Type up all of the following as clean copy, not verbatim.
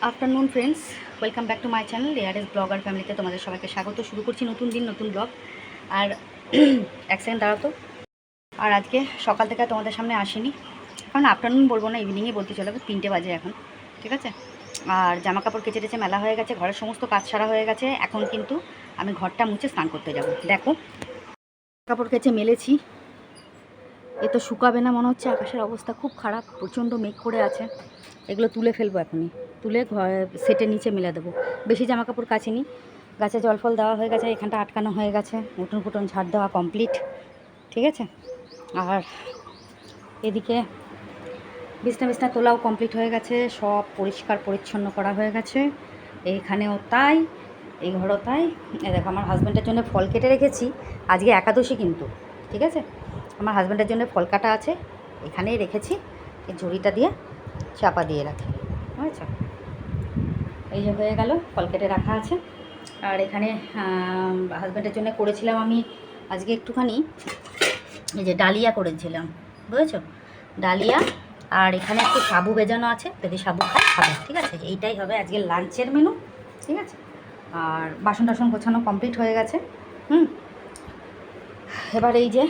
Afternoon friends, welcome back to my channel ARS blogger ফ্যামিলিতে তোমাদের সবাইকে স্বাগত। শুরু করছি নতুন দিন নতুন ব্লগ। আর এক সেকেন্ড দাঁড়াতো। আর আজকে সকাল থেকে তোমাদের সামনে আসিনি, কারণ আফটারনুন বলবো না, ইভিনিংয়ে বলতে চলে, 3টে বাজে এখন, ঠিক আছে। আর জামা কাপড় কেচে টেচে মেলা হয়ে গেছে, ঘরের সমস্ত কাজ সারা হয়ে গেছে। এখন কিন্তু আমি ঘরটা মুছে স্নান করতে যাব। দেখো কাপড় কেচে মেলেছি, এ তো শুকাবে না মনে হচ্ছে, আকাশের অবস্থা খুব খারাপ, প্রচণ্ড মেঘ করে আছে। এগুলো তুলে ফেলবো এখনই, তুলে সেটের নিচে মেলে দেবো। বেশি জামা কাপড় কাচিনি, গাছে জল ফল দেওয়া হয়ে গেছে, এখানটা আটকানো হয়ে গেছে, উঠোন ফুটন ঝাড় দেওয়া কমপ্লিট, ঠিক আছে। আর এদিকে বিছনা বিছনা তোলাও কমপ্লিট হয়ে গেছে, সব পরিষ্কার পরিচ্ছন্ন করা হয়ে গেছে। এইখানেও তাই, এই ঘরও তাই। দেখো আমার হাজব্যান্ডের জন্য ফল কেটে রেখেছি, আজকে একাদশী কিন্তু, ঠিক আছে। আমার হাজব্যান্ডের জন্য ফল কাটা আছে, এখানেই রেখেছি, এই ঝুড়িটা দিয়ে চাপা দিয়ে রাখি, বুঝেছো। এই যে হয়ে গেল, ফল কেটে রাখা আছে। আর এখানে হাজব্যান্ডের জন্য করেছিলাম আমি আজকে একটুখানি, এই যে ডালিয়া করেছিলাম, বুঝেছো, ডালিয়া। আর এখানে একটু সাবু ভেজানো আছে, যদি সাবু খায় খাবে, ঠিক আছে। এইটাই হবে আজকে লাঞ্চের মেনু, ঠিক আছে। আর বাসন টাসন গোছানো কমপ্লিট হয়ে গেছে। এবার এই যে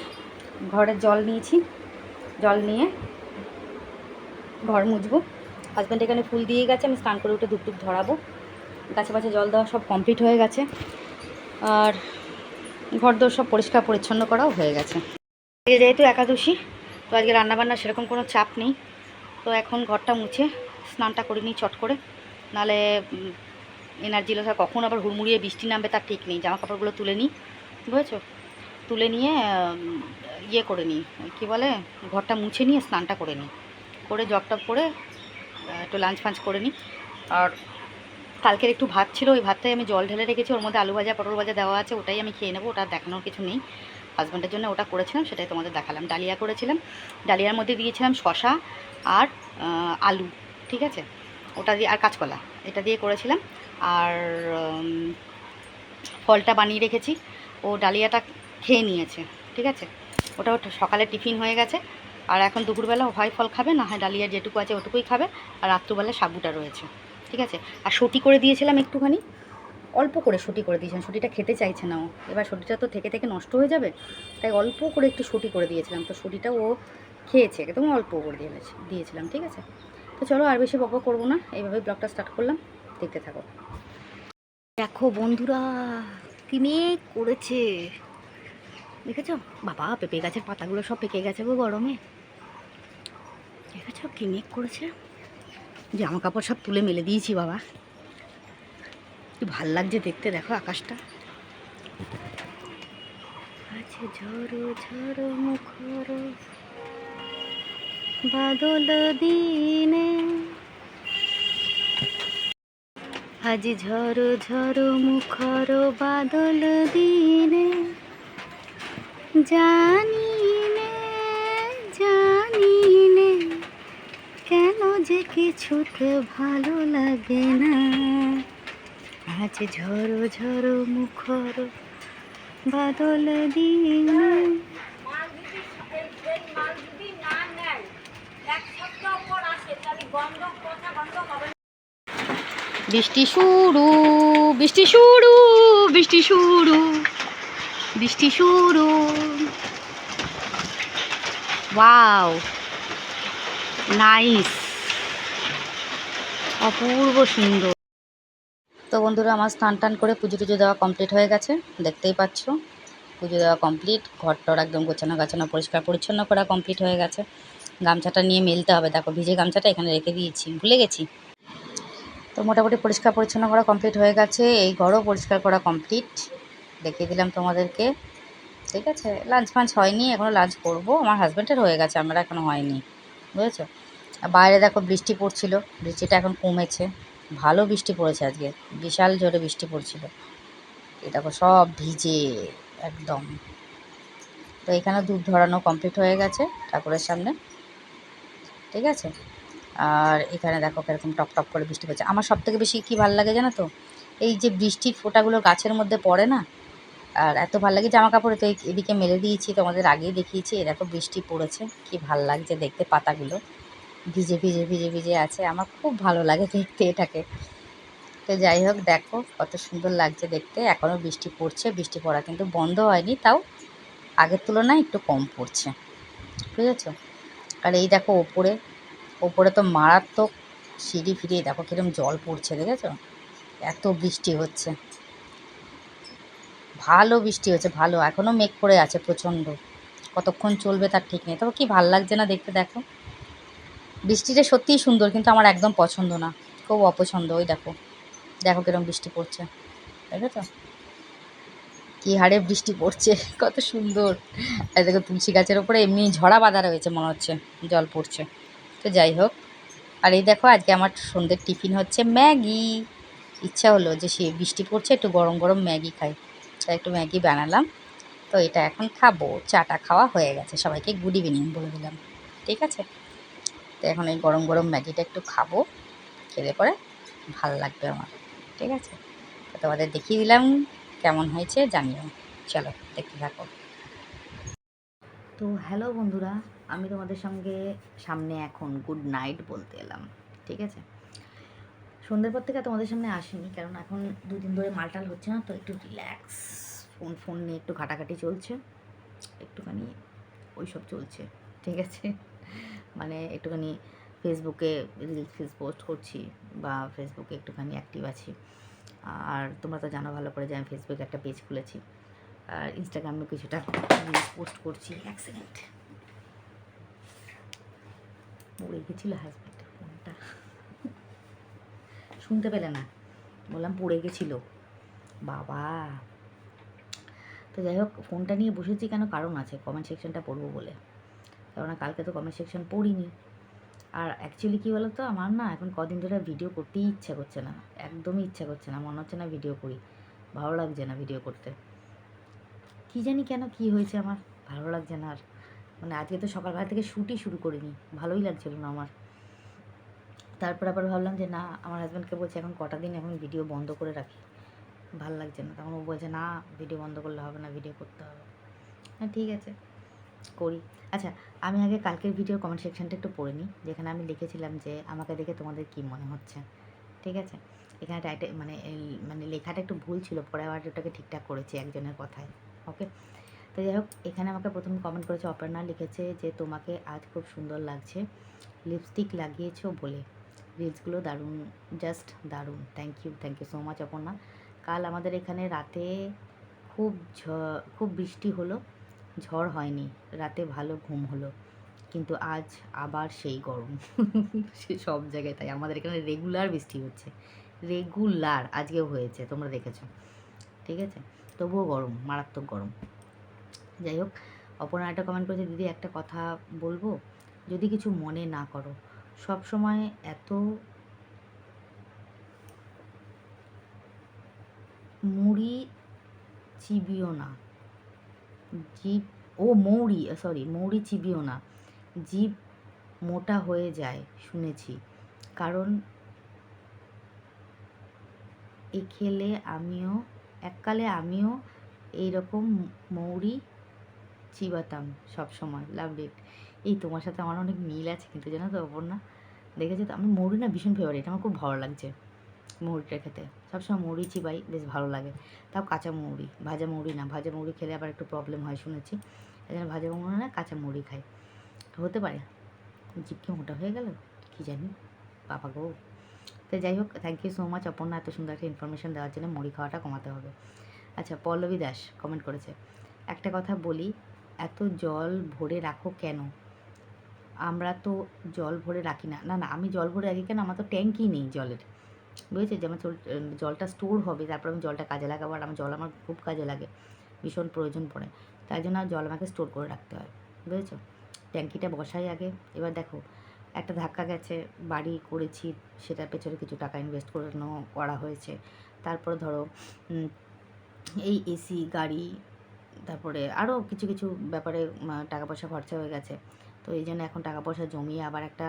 ঘরের জল নিয়েছি, জল নিয়ে ঘর মুছবো। হাজব্যান্ড এখানে ফুল দিয়ে গেছে, আমি স্নান করে উঠে ধূপ টুপ ধরাবো। গাছে পাছে জল দেওয়া সব কমপ্লিট হয়ে গেছে। আর ঘর দোর সব পরিষ্কার পরিচ্ছন্ন করাও হয়ে গেছে। যেহেতু একাদশী, তো আজকে রান্নাবান্না সেরকম কোনো চাপ নেই। তো এখন ঘরটা মুছে স্নানটা করে নিই চট করে, নাহলে এনার্জি লস হয়, কখন আবার হুড়মুড়িয়ে বৃষ্টি নামবে তার ঠিক নেই। জামা কাপড়গুলো তুলে নিই, বুঝেছো, তুলে নিয়ে ইয়ে করে নিই, কী বলে, ঘরটা মুছে নিয়ে স্নানটা করে নিই, করে জব টপ করে একটু লাঞ্চ ফাঞ্চ করে নিই। আর কালকের একটু ভাত ছিল, ওই ভাতটাই আমি জল ঢেলে রেখেছি, ওর মধ্যে আলু ভাজা পটল ভাজা দেওয়া আছে, ওটাই আমি খেয়ে নেবো, ওটা দেখানোর কিছু নেই। হাজব্যান্ডের জন্য ওটা করেছিলাম, সেটাই তোমাদের দেখালাম। ডালিয়া করেছিলাম, ডালিয়ার মধ্যে দিয়েছিলাম শশা আর আলু, ঠিক আছে, ওটা দিয়ে, আর কাঁচকলা, এটা দিয়ে করেছিলাম। আর ফলটা বানিয়ে রেখেছি, ও ডালিয়াটা খেয়ে নিয়েছে, ঠিক আছে। ওটা সকালে টিফিন হয়ে গেছে। আর এখন দুপুরবেলা হয় ফল খাবে, না হয় ডালিয়া যেটুকু আছে ওটুকুই খাবে। আর রাত্রবেলা সাবুটা রয়েছে, ঠিক আছে। আর সটি করে দিয়েছিলাম একটুখানি, অল্প করে সটি করে দিয়েছিলাম, সটিটা খেতে চাইছে না ও, এবার সটিটা তো থেকে থেকে নষ্ট হয়ে যাবে, তাই অল্প করে একটু সটি করে দিয়েছিলাম। তো সটিটা ও খেয়েছে, একদম অল্প করে দিয়েছিলাম, ঠিক আছে। তো চলো আর বেশি বকবক করবো না, এইভাবে ব্লগটা স্টার্ট করলাম, দেখতে থাকো। দেখো বন্ধুরা, কি মেঘ করেছে দেখেছো, বাবা পেঁপে গাছের পাতাগুলো সব পেকে গেছে গো গরমে, দেখেছো কি মেঘ করেছে। জামা কাপড় সব তুলে মেলে দিয়েছি বাবা, কি ভাল লাগছে দেখতে, দেখো আকাশটা আছে ঝড়ো ঝড়ো মুখর বাদল দিনে, আজ ঝড়ো ঝড়ো মুখর বাদল দিনে, জানি নে কেন যে কিছুতে ভালো লাগে না, আজ ঝড়ো ঝড়ো মুখর বাদল দিনে। বৃষ্টি শুরু, বৃষ্টি শুরু, বৃষ্টি শুরু, বৃষ্টি শুরু, ওয়াও নাইস, অপূর্ব সুন্দর। তো বন্ধুরা, আমার স্নান টান করে পুজো টুজো দেওয়া কমপ্লিট হয়ে গেছে, দেখতেই পাচ্ছ পুজো দেওয়া কমপ্লিট, ঘরটর একদম গোছানো গাছানো পরিষ্কার পরিচ্ছন্ন করা কমপ্লিট হয়ে গেছে। গামছাটা নিয়ে মেলতে হবে, দেখো ভিজে গামছাটা এখানে রেখে দিয়েছি, ভুলে গেছি। তো মোটামুটি পরিষ্কার পরিচ্ছন্ন করা কমপ্লিট হয়ে গেছে, এই ঘরও পরিষ্কার করা কমপ্লিট, দেখিয়ে দিলাম তোমাদেরকে, ঠিক আছে। লাঞ্চ ফাঞ্চ হয়নি, এখনও লাঞ্চ করবো, আমার হাজব্যান্ডের হয়ে গেছে, আমার এখনও হয়নি, বুঝেছো। বাইরে দেখো বৃষ্টি পড়ছিল, বৃষ্টিটা এখন কমেছে, ভালো বৃষ্টি পড়েছে আজকে, বিশাল জোরে বৃষ্টি পড়ছিল, এই দেখো সব ভিজে একদম। তো এখানে ধূপ ধরানো কমপ্লিট হয়ে গেছে ঠাকুরের সামনে, ঠিক আছে। আর এখানে দেখো কীরকম টপ টপ করে বৃষ্টি পড়ছে। আমার সবথেকে বেশি কী ভালো লাগে জানো তো, এই যে বৃষ্টির ফোঁটাগুলো গাছের মধ্যে পড়ে না, আর এত ভালো লাগে। জামা কাপড়ে তো এদিকে মেলে দিয়েছি, তোমাদের আগেই দেখিয়েছি, এরকম বৃষ্টি পড়েছে, কি ভাল লাগছে দেখতে পাতাগুলো, ভিজে ভিজে ভিজে ভিজে আছে, আমার খুব ভালো লাগে দেখতে এটাকে। তো যাই হোক, দেখো কত সুন্দর লাগছে দেখতে। এখনও বৃষ্টি পড়ছে, বৃষ্টি পড়া কিন্তু বন্ধ হয়নি, তাও আগের তুলনায় একটু কম পড়ছে, বুঝেছো? আর এই দেখো ওপরে, ওপরে তো মারাত্মক সিঁড়ি ফিরিয়ে দেখো কিরম জল পড়ছে, দেখেছো? এত বৃষ্টি হচ্ছে, ভালো বৃষ্টি হচ্ছে, ভালো। এখনও মেঘ করে আছে প্রচণ্ড, কতক্ষণ চলবে তার ঠিক নেই। তবে কি ভাল লাগছে না দেখতে, দেখো বৃষ্টিটা সত্যিই সুন্দর, কিন্তু আমার একদম পছন্দ না, খুব অপছন্দ। ওই দেখো, দেখো কিরম বৃষ্টি পড়ছে, দেখেছো কি হারে বৃষ্টি পড়ছে, কত সুন্দর। আর দেখো তুলসী গাছের ওপরে এমনি ঝরা বাঁধা রয়েছে, মনে হচ্ছে জল পড়ছে। তো যাই হোক, আর এই দেখো আজকে আমার সন্ধ্যের টিফিন হচ্ছে ম্যাগি। ইচ্ছা হলো যে সে বৃষ্টি পড়ছে, একটু গরম গরম ম্যাগি খাই, তাই একটু ম্যাগি বানালাম। তো এটা এখন খাবো, চাটা খাওয়া হয়ে গেছে, সবাইকে গুড ইভিনিং বলে দিলাম, ঠিক আছে? তো এখন এই গরম গরম ম্যাগিটা একটু খাবো, খেলে পরে ভাল লাগবে আমার, ঠিক আছে? তো তোমাদের দেখিয়ে দিলাম কেমন হয়েছে, জানিও। চলো দেখতে থাকো। তো হ্যালো বন্ধুরা, আমি তোমাদের সঙ্গে সামনে এখন গুড নাইট বলতে এলাম, ঠিক আছে? সন্ধ্যের পর থেকে তোমাদের সামনে আসিনি, কারণ এখন দুদিন ধরে মালটাল হচ্ছে না, তো একটু রিল্যাক্স, ফোন ফোন নিয়ে একটু ঘাটাঘাটি চলছে, একটুখানি ওইসব চলছে, ঠিক আছে? মানে একটুখানি ফেসবুকে রিলস পোস্ট করছি, বা ফেসবুকে একটুখানি অ্যাক্টিভ আছি। আর তোমরা তো জানো ভালো করে যে আমি ফেসবুকে একটা পেজ খুলেছি, আর ইনস্টাগ্রামেও কিছুটা রিলস পোস্ট করছি। এক সেকেন্ড, পড়ে গেছিলো হাজব্যান্ডের ফোনটা, শুনতে পেলে না, বললাম পড়ে গেছিলো বাবা। তো যাই হোক, ফোনটা নিয়ে বসেছি কেন, কারণ আছে, কমেন্ট সেকশনটা পড়বো বলে। কেননা কালকে তো কমেন্ট সেকশন পড়িনি। আর অ্যাকচুয়ালি কী বলো তো, আমার না এখন কদিন ধরে ভিডিও করতেই ইচ্ছা করছে না, একদমই ইচ্ছা করছে না, মনে হচ্ছে না ভিডিও করি, ভালো লাগছে না ভিডিও করতে। কী জানি কেন, কী হয়েছে আমার, ভালো লাগছে না আর। মানে আজকে তো সকালবেলা থেকে শ্যুটই শুরু করিনি, ভালোই লাগছিল না আমার। তারপর আবার ভাবলাম যে না, আমার হাজব্যান্ডকে বলছি এখন কটা দিন এখন ভিডিও বন্ধ করে রাখি, ভাল লাগছে না। তখন ও বলছে না, ভিডিও বন্ধ করলে হবে না, ভিডিও করতে হবে। হ্যাঁ ঠিক আছে, করি। আচ্ছা, আমি আগে কালকের ভিডিওর কমেন্ট সেকশনটা একটু পড়ে নিই, যেখানে আমি লিখেছিলাম যে আমাকে দেখে তোমাদের কী মনে হচ্ছে, ঠিক আছে? এখানে মানে লেখাটা একটু ভুল ছিল, পরে আবার ওটাকে ঠিকঠাক করেছি একজনের কথায়, ওকে? তো যাই হোক, এখানে আমাকে প্রথমে কমেন্ট করেছে অপর্ণা, লিখেছে যে তোমাকে আজ খুব সুন্দর লাগছে, লিপস্টিক লাগিয়েছো বলে, রিলসগুলো দারুণ, জাস্ট দারুণ, thank you so much Aparna. কাল আমাদের এখানে রাতে খুব খুব বৃষ্টি হলো, ঝড় হয়নি, রাতে ভালো ঘুম হলো, কিন্তু আজ আবার সেই গরম। সে সব জায়গায় তাই, আমাদের এখানে রেগুলার বৃষ্টি হচ্ছে, রেগুলার, আজকেও হয়েছে, তোমরা দেখেছো, ঠিক আছে? তবুও গরম, মারাত্মক গরম। যাই হোক, অপর্ণা একটা কমেন্ট করেছে, দিদি একটা কথা বলবো, যদি কিছু মনে না করো, সব সময় এত মুড়ি চিবিও না, জিভ, ও মৌরি, সরি, মৌরি চিবিও না, জিভ মোটা হয়ে যায় শুনেছি, কারণ এককালে আমিও এইরকম মৌরি চিবাতাম সব সময়, লাভ ইট। এই তোমার সাথে আমার অনেক মিল আছে কিন্তু, জানো তো অপর্ণা, দেখেছো তো? আমার মৌরি না ভীষণ ফেভারিট, আমার খুব ভালো লাগছে মৌরিটা খেতে, সবসময় মৌরি চিবাই, বেশ ভালো লাগে। তাও কাঁচা মৌরি, ভাজা মৌরি না, ভাজা মৌরি খেলে আবার একটু প্রবলেম হয় শুনেছি, এই জন্য ভাজা মৌরি না, কাঁচা মৌরি খাই। হতে পারে জিভ কি মোটা হয়ে গেল, কি জানি, বাবা গো। তো যাই হোক, thank you so much Aparna, এত সুন্দর একটা ইনফরমেশন দেওয়ার জন্য। মুড়ি খাওয়াটা কমাতে হবে। আচ্ছা, পল্লবী দাস কমেন্ট করেছে, একটা কথা বলি, এত জল ভরে রাখো কেন? আমরা তো জল ভরে রাখি না। না না, আমি জল ভরে রাখি কেন, আমার তো ট্যাঙ্কই নেই জলের, বুঝেছে? যে আমার জলটা স্টোর হবে, তারপর আমি জলটা কাজে লাগাবো, আর আমার জল আমার খুব কাজে লাগে, ভীষণ প্রয়োজন পড়ে, তাই জন্য জল আমাকে স্টোর করে রাখতে হয়, বুঝেছো? ট্যাঙ্কিটা বসাই আগে। এবার দেখো, একটা ধাক্কা গেছে, বাড়ি করেছি, সেটার পেছনে কিছু টাকা ইনভেস্ট করা হয়েছে। তারপরে ধরো এই এসি গাড়ি, তারপরে আরও কিছু কিছু ব্যাপারে টাকা পয়সা খরচা হয়ে গেছে। তো এই জন্য এখন টাকা পয়সা জমিয়ে আবার একটা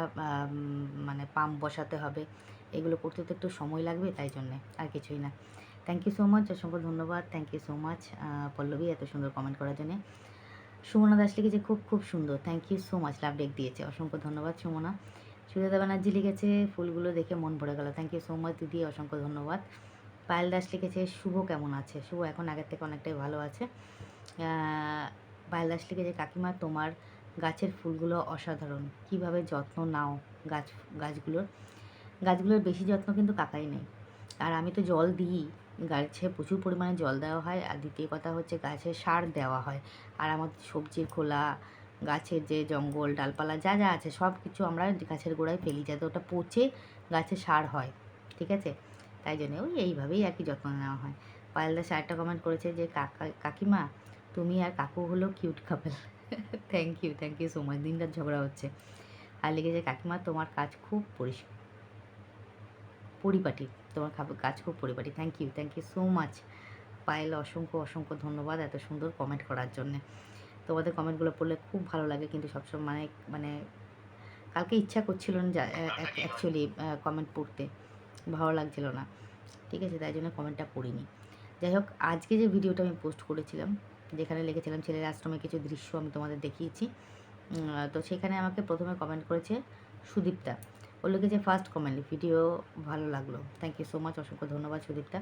মানে পাম্প বসাতে হবে, এগুলো করতে তো একটু সময় লাগবে, তাই জন্যে, আর কিছুই না। থ্যাংক ইউ সো মাচ, অসংখ্য ধন্যবাদ, thank you so much Pallavi, এত সুন্দর কমেন্ট করার জন্যে। সুমনা দাস লিখেছে খুব খুব সুন্দর, thank you so much, love ডেক দিয়েছে, অসংখ্য ধন্যবাদ সুমনা। সুজাতা ব্যানার্জি লিখেছে ফুলগুলো দেখে মন ভরে গেল। থ্যাংক ইউ সো মাচ দিদি, অসংখ্য ধন্যবাদ। পায়েল দাস লিখেছে শুভ কেমন আছে? শুভ এখন আগের থেকে অনেকটাই ভালো আছে। পায়েল দাস লিখেছে কাকিমা তোমার গাছের ফুলগুলো অসাধারণ, কিভাবে যত্ন নাও গাছগুলোর বেশি যত্ন কিন্তু কাকাই নেই। আর আমি তো জল দিই, গাছে প্রচুর পরিমাণে জল দেওয়া হয়। আর দ্বিতীয় কথা হচ্ছে গাছে সার দেওয়া হয়। আর আমার সবজির খোলা, গাছের যে জঙ্গল ডালপালা যা যা আছে সব কিছু আমরা গাছের গোড়ায় ফেলি, যাতে ওটা পচে গাছে সার হয়। ঠিক আছে, তাই জন্য ওই এইভাবেই আর কি যত্ন নেওয়া হয়। পায়েল দাস আরেকটা কমেন্ট করেছে যে কাকিমা তুমি আর কাকু হলো cute couple. Thank you so much. দিনরাত ঝগড়া হচ্ছে। আর লিখেছে কাকিমা তোমার কাজ খুব পরিপাটি, তোমার কাজ খুব পরিপাটি। Thank you so much Payel, অসংখ্য ধন্যবাদ এত সুন্দর কমেন্ট করার জন্যে। তোমাদের কমেন্টগুলো পড়লে খুব ভালো লাগে, কিন্তু সবসময় মানে কালকে ইচ্ছা করছিল না অ্যাকচুয়ালি কমেন্ট পড়তে, ভালো লাগছিল না। ঠিক আছে, তাই জন্য কমেন্টটা পড়িনি। যাই হোক, আজকে যে ভিডিওটা আমি পোস্ট করেছিলাম, যেখানে লিখেছিলাম ছেলের আশ্রমে কিছু দৃশ্য আমি তোমাদের দেখিয়েছি, তো সেখানে আমাকে প্রথমে কমেন্ট করেছে সুদীপ্তা। ও লিখেছে ফার্স্ট কমেন্ট ভিডিও ভালো লাগলো। থ্যাংক ইউ সো মাচ, অসংখ্য ধন্যবাদ সুদীপ্তা।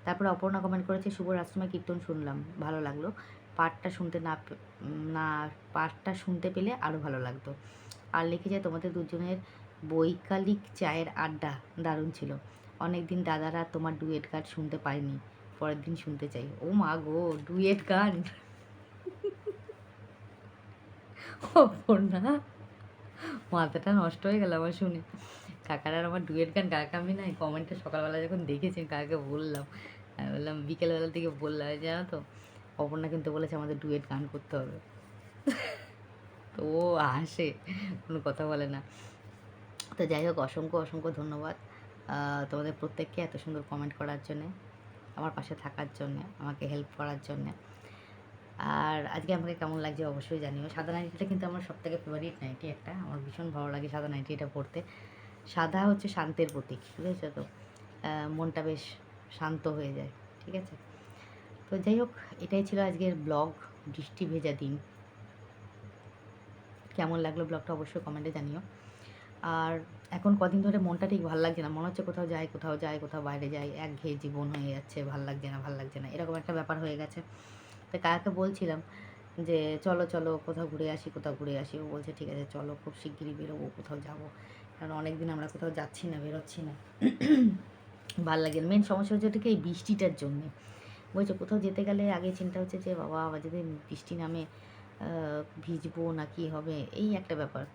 তারপরে অপর্ণা কমেন্ট করেছে শুভ আশ্রমে কীর্তন শুনলাম, ভালো লাগলো। পাঠটা শুনতে পেলে আরও ভালো লাগতো। আর লিখেছে তোমাদের দুজনের বৈকালিক চায়ের আড্ডা দারুণ ছিল। অনেক দিন দাদারা তোমার ডুয়েট গান শুনতে পাইনি, পরের দিন শুনতে চাই। ও মা গো, ডুয়েট গান! অপর্ণা, মাথাটা নষ্ট হয়ে গেল আমার শুনে। কাকার আর আমার ডুয়েট গান কাকা, আমি না কমেন্টে সকালবেলা যখন দেখেছি কাকাকে বললাম, আমি বললাম বিকেলবেলা থেকে বললাম জানো তো অপর্ণা কিন্তু বলেছে আমাদের ডুয়েট গান করতে হবে। তো ও হাসে, কোনো কথা বলে না। তো যাই হোক, অসংখ্য ধন্যবাদ তোমাদের প্রত্যেককে এত সুন্দর কমেন্ট করার জন্যে, আমার পাশে থাকার জন্যে, আমাকে হেল্প করার জন্যে। আর আজকে আমাকে কেমন লাগছে অবশ্যই জানিও। সাদা নাইটিটা কিন্তু আমার সবথেকে ফেভারিট নাইটি একটা, আমার ভীষণ ভালো লাগে সাদা নাইটিটা পরতে। সাদা হচ্ছে শান্তের প্রতীক, বুঝেছো তো, মনটা বেশ শান্ত হয়ে যায়। ঠিক আছে, তো যাই হোক, এটাই ছিল আজকের ব্লগ, বৃষ্টি ভেজা দিন। কেমন লাগলো ব্লগটা অবশ্যই কমেন্টে জানিও। আর এখন কদিন ধরে মনটা ঠিক ভালো লাগছে না, মনে হচ্ছে কোথাও বাইরে যাই, একঘেয়ে জীবন হয়ে যাচ্ছে, ভাল লাগছে না এরকম একটা ব্যাপার হয়ে গেছে। তো কাকাকে বলছিলাম যে চলো কোথাও ঘুরে আসি। ও বলছে ঠিক আছে চলো, খুব শিগগিরই বেরোবো, কোথাও যাবো, কারণ অনেক দিন আমরা কোথাও যাচ্ছি না, বেরোচ্ছি না, ভাল লাগে না। মেন সমস্যা হচ্ছে ওটাকে এই বৃষ্টিটার জন্যে, বলছে কোথাও যেতে গেলে আগে চিন্তা হচ্ছে যে বাবা আবার যদি বৃষ্টি নামে ভিজবো না কি হবে, এই একটা ব্যাপার,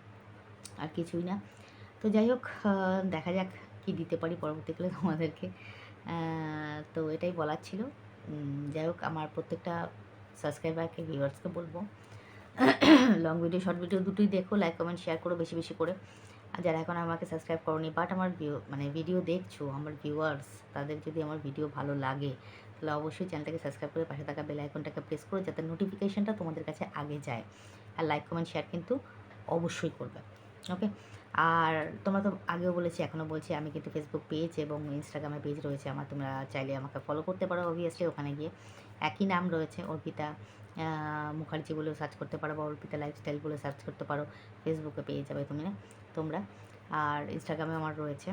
আর কিছুই না। তো যাই হোক, দেখা যাক কি দিতে পারি পরবর্তীকালে তোমাদেরকে। তো এটাই বলার ছিল। যাই হোক, আমার প্রত্যেকটা সাবস্ক্রাইবারকে, ভিউয়ার্সকে বলবো লং ভিডিও শর্ট ভিডিও দুটোই দেখো, লাইক কমেন্ট শেয়ার করো বেশি বেশি করে। আর যারা এখন আমাকে সাবস্ক্রাইব করোনি বাট আমার ভিডিও দেখছো, আমার ভিউয়ার্স, তাদের যদি আমার ভিডিও ভালো লাগে তাহলে অবশ্যই চ্যানেলটাকে সাবস্ক্রাইব করে পাশে থাকা বেল আইকনটাকে প্রেস করো, যাতে নোটিফিকেশনটা তোমাদের কাছে আগে যায়। আর লাইক কমেন্ট শেয়ার কিন্তু অবশ্যই করবে। ওকে, আর তোমরা তো আগেও বলেছি, এখনও বলছি, আমি কিন্তু ফেসবুক পেজ এবং ইনস্টাগ্রামে পেজ রয়েছে আমার, তোমরা চাইলে আমাকে ফলো করতে পারো। অবভিয়াসলি ওখানে গিয়ে একই নাম রয়েছে, অর্পিতা মুখার্জি বলেও সার্চ করতে পারো, বা অর্পিতা লাইফস্টাইল বলে সার্চ করতে পারো, ফেসবুকে পেয়ে যাবে তোমরা। আর ইনস্টাগ্রামে আমার রয়েছে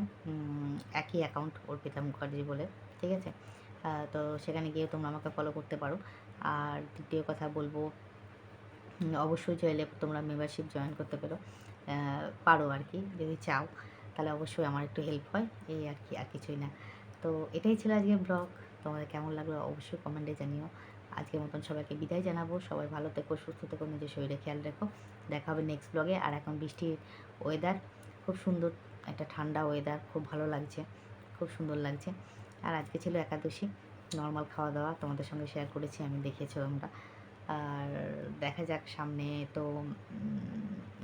একই অ্যাকাউন্ট, অর্পিতা মুখার্জি বলে। ঠিক আছে, তো সেখানে গিয়ে তোমরা আমাকে ফলো করতে পারো। আর দ্বিতীয় কথা বলবো, অবশ্যই চাইলে তোমরা মেম্বারশিপ জয়েন করতে পারো আর কি, যদি চাও তাহলে অবশ্যই আমার একটু হেল্প হয়, এই আর কি, আর কিছুই না। তো এটাই ছিল আজকের ব্লগ, তোমাদের কেমন লাগলো অবশ্যই কমেন্টে জানিও। আজকের মতন সবাইকে বিদায় জানাবো, সবাই ভালো থেকো, সুস্থ থেকো, নিজের শরীরে খেয়াল রেখো। দেখা হবে নেক্সট ব্লগে। আর এখন বৃষ্টির ওয়েদার, খুব সুন্দর একটা ঠান্ডা ওয়েদার, খুব ভালো লাগছে, খুব সুন্দর লাগছে। আর আজকে ছিল একাদশী, নর্মাল খাওয়া দাওয়া তোমাদের সঙ্গে শেয়ার করেছি, আমি দেখেছো আমরা। আর দেখা যাক, সামনে তো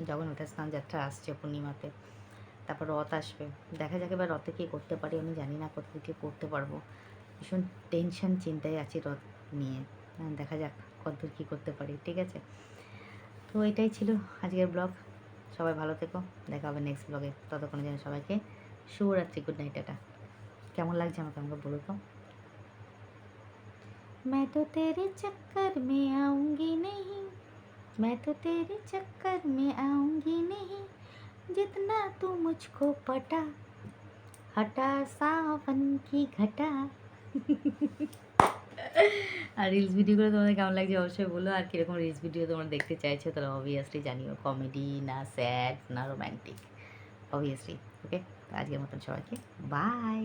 জগন্নাথ স্নান যাত্রা আসছে পূর্ণিমাতে, তারপর রথ আসবে, দেখা যাক এবার রথে কী করতে পারি, আমি জানি না কত কী করতে পারবো, ভীষণ টেনশন চিন্তায় আছি রথ নিয়ে। দেখা যাক কতদূর কী করতে পারি। ঠিক আছে, তো এটাই ছিল আজকের ব্লগ, সবাই ভালো থেকো, দেখা হবে নেক্সট ব্লগে, ততক্ষণে যেন সবাইকে শুভরাত্রি, গুড নাইট, এটা কেমন লাগছে আমাকে বলো তো। मैं तो तेरे चक्कर में आऊँगी नहीं, मैं तो तेरे चक्कर में आऊँगी नहीं, जितना तू मुझको पटा हटा सावन की घटा। আর রিলস ভিডিওগুলো তোমাদের কেমন লাগছে অবশ্যই বলো, আর কীরকম রিলস ভিডিও তোমরা দেখতে চাইছো তাহলে অবভিয়াসলি জানিও, কমেডি না স্যাড না রোম্যান্টিক, অবভিয়াসলি। ওকে, আজকের মতন সবাইকে বাই।